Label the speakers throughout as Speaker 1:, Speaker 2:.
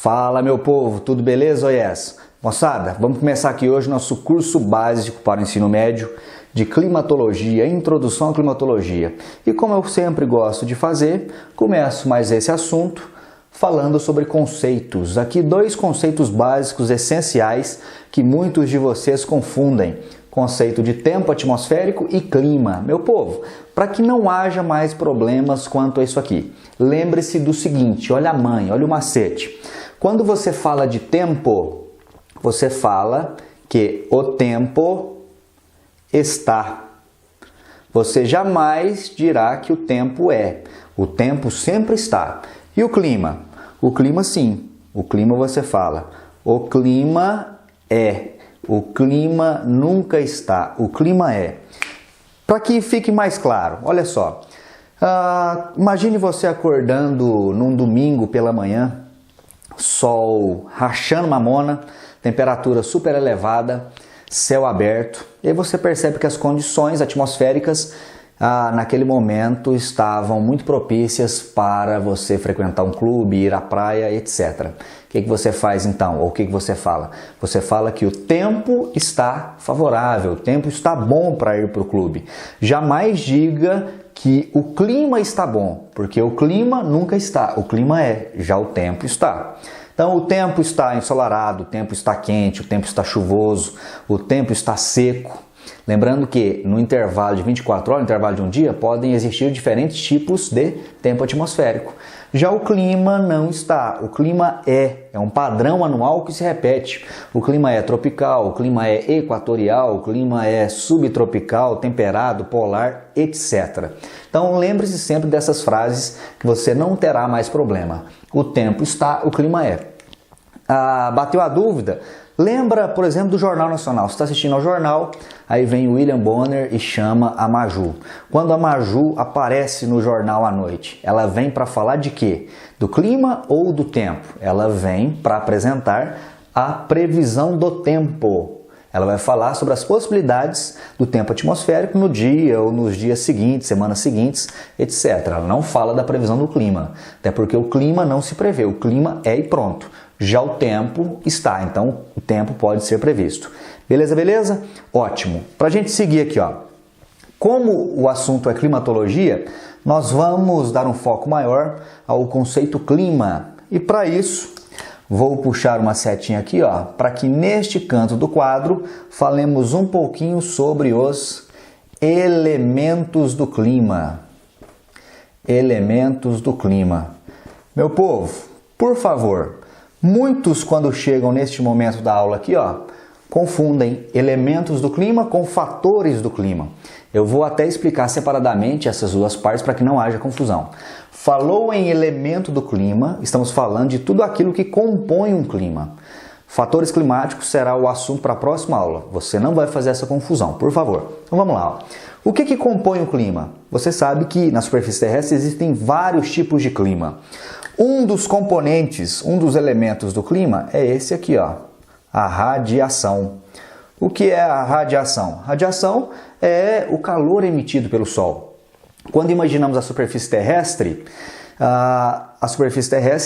Speaker 1: Fala, meu povo, tudo beleza ou yes? Moçada, vamos começar aqui hoje nosso curso básico para o ensino médio de climatologia, introdução à climatologia. E como eu sempre gosto de fazer, começo mais esse assunto falando sobre conceitos. Aqui dois conceitos básicos essenciais que muitos de vocês confundem. Conceito de tempo atmosférico e clima. Meu povo, para que não haja mais problemas quanto a isso aqui, lembre-se do seguinte, olha a mãe, olha o macete. Quando você fala de tempo, você fala que o tempo está. Você jamais dirá que o tempo é. O tempo sempre está. E o clima? O clima sim. O clima você fala. O clima é. O clima nunca está. O clima é. Para que fique mais claro, olha só. Imagine você acordando num domingo pela manhã, sol rachando mamona, temperatura super elevada, céu aberto. E aí você percebe que as condições atmosféricas naquele momento estavam muito propícias para você frequentar um clube, ir à praia, etc. O que você faz então? Ou o que você fala? Você fala que o tempo está favorável, o tempo está bom para ir para o clube. Jamais diga que o clima está bom, porque o clima nunca está, o clima é, já o tempo está. Então o tempo está ensolarado, o tempo está quente, o tempo está chuvoso, o tempo está seco. Lembrando que no intervalo de 24 horas, no intervalo de um dia, podem existir diferentes tipos de tempo atmosférico. Já o clima não está. O clima é um padrão anual que se repete. O clima é tropical, o clima é equatorial, o clima é subtropical, temperado, polar, etc. Então lembre-se sempre dessas frases que você não terá mais problema. O tempo está, o clima é. Bateu a dúvida? Lembra, por exemplo, do Jornal Nacional. Você está assistindo ao jornal, aí vem o William Bonner e chama a Maju. Quando a Maju aparece no jornal à noite, ela vem para falar de quê? Do clima ou do tempo? Ela vem para apresentar a previsão do tempo. Ela vai falar sobre as possibilidades do tempo atmosférico no dia ou nos dias seguintes, semanas seguintes, etc. Ela não fala da previsão do clima, até porque o clima não se prevê, o clima é e pronto. Já o tempo está, então o tempo pode ser previsto. Beleza, beleza? Ótimo. Para a gente seguir aqui, ó. Como o assunto é climatologia, nós vamos dar um foco maior ao conceito clima. E para isso, vou puxar uma setinha aqui, ó, para que neste canto do quadro falemos um pouquinho sobre os elementos do clima. Elementos do clima. Meu povo, por favor, muitos quando chegam neste momento da aula aqui, ó, confundem elementos do clima com fatores do clima. Eu vou até explicar separadamente essas duas partes para que não haja confusão. Falou em elemento do clima, estamos falando de tudo aquilo que compõe um clima. Fatores climáticos será o assunto para a próxima aula. Você não vai fazer essa confusão, por favor. Então vamos lá. Ó. O que compõe o clima? Você sabe que na superfície terrestre existem vários tipos de clima. Um dos componentes, um dos elementos do clima é esse aqui, ó, a radiação. O que é a radiação? Radiação é o calor emitido pelo Sol. Quando imaginamos a superfície terrestre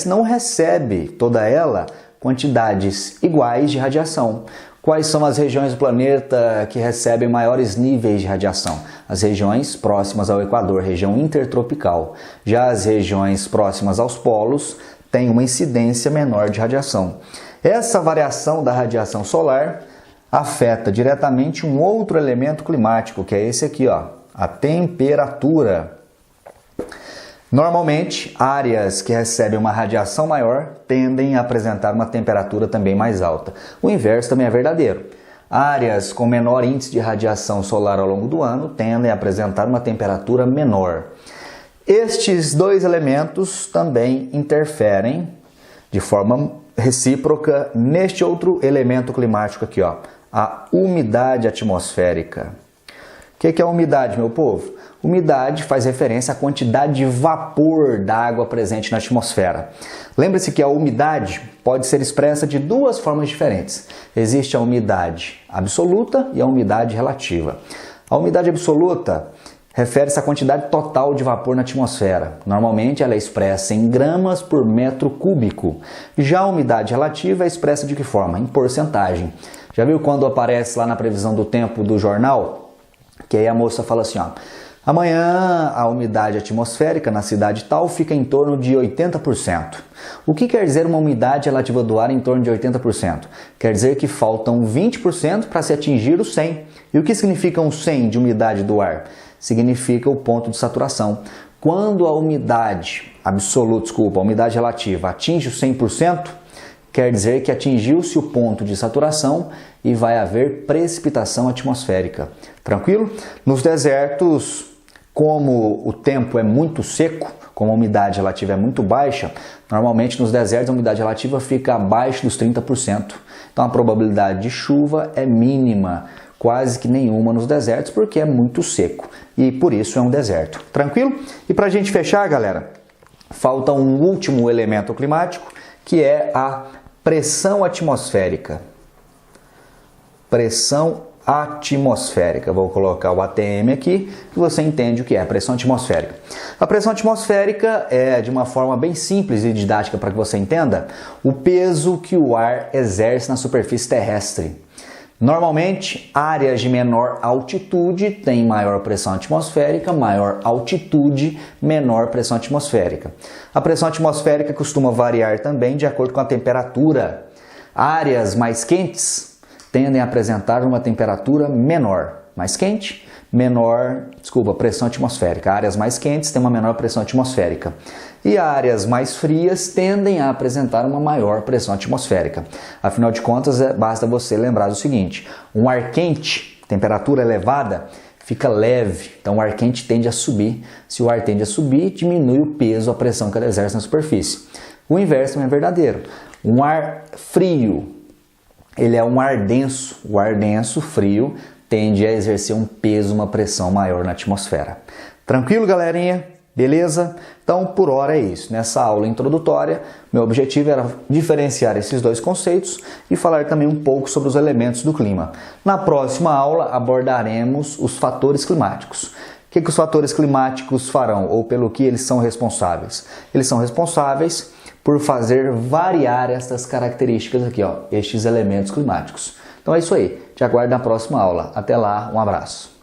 Speaker 1: não recebe toda ela quantidades iguais de radiação. Quais são as regiões do planeta que recebem maiores níveis de radiação? As regiões próximas ao Equador, região intertropical. Já as regiões próximas aos polos têm uma incidência menor de radiação. Essa variação da radiação solar afeta diretamente um outro elemento climático, que é esse aqui, ó, a temperatura. Normalmente, áreas que recebem uma radiação maior tendem a apresentar uma temperatura também mais alta. O inverso também é verdadeiro. Áreas com menor índice de radiação solar ao longo do ano tendem a apresentar uma temperatura menor. Estes dois elementos também interferem de forma recíproca neste outro elemento climático aqui, ó, a umidade atmosférica. O que é a umidade, meu povo? Umidade faz referência à quantidade de vapor d'água presente na atmosfera. Lembre-se que a umidade pode ser expressa de duas formas diferentes. Existe a umidade absoluta e a umidade relativa. A umidade absoluta refere-se à quantidade total de vapor na atmosfera. Normalmente ela é expressa em gramas por metro cúbico. Já a umidade relativa é expressa de que forma? Em porcentagem. Já viu quando aparece lá na previsão do tempo do jornal? Que aí a moça fala assim, ó, amanhã a umidade atmosférica na cidade tal fica em torno de 80%. O que quer dizer uma umidade relativa do ar em torno de 80%? Quer dizer que faltam 20% para se atingir o 100%. E o que significa um 100 de umidade do ar? Significa o ponto de saturação. Quando a umidade absoluta, a umidade relativa atinge o 100%, quer dizer que atingiu-se o ponto de saturação e vai haver precipitação atmosférica. Tranquilo? Nos desertos, como o tempo é muito seco, como a umidade relativa é muito baixa, normalmente nos desertos a umidade relativa fica abaixo dos 30%. Então a probabilidade de chuva é mínima, quase que nenhuma nos desertos, porque é muito seco e por isso é um deserto. Tranquilo? E para a gente fechar, galera, falta um último elemento climático, que é a pressão atmosférica. Pressão atmosférica. Vou colocar o ATM aqui e você entende o que é a pressão atmosférica. A pressão atmosférica é, de uma forma bem simples e didática para que você entenda, o peso que o ar exerce na superfície terrestre. Normalmente, áreas de menor altitude têm maior pressão atmosférica, maior altitude, menor pressão atmosférica. A pressão atmosférica costuma variar também de acordo com a temperatura. Áreas mais quentes tendem a apresentar uma temperatura menor. Mais quente, pressão atmosférica. Áreas mais quentes têm uma menor pressão atmosférica. E áreas mais frias tendem a apresentar uma maior pressão atmosférica. Afinal de contas, basta você lembrar do seguinte, um ar quente, temperatura elevada, fica leve, então o ar quente tende a subir. Se o ar tende a subir, diminui o peso, a pressão que ele exerce na superfície. O inverso também é verdadeiro. Um ar frio, ele é um ar denso. O ar denso, frio, tende a exercer um peso, uma pressão maior na atmosfera. Tranquilo, galerinha? Beleza? Então, por hora é isso. Nessa aula introdutória, meu objetivo era diferenciar esses dois conceitos e falar também um pouco sobre os elementos do clima. Na próxima aula, abordaremos os fatores climáticos. O que os fatores climáticos farão ou pelo que eles são responsáveis? Eles são responsáveis por fazer variar estas características aqui, ó, estes elementos climáticos. Então é isso aí. Te aguardo na próxima aula. Até lá, um abraço.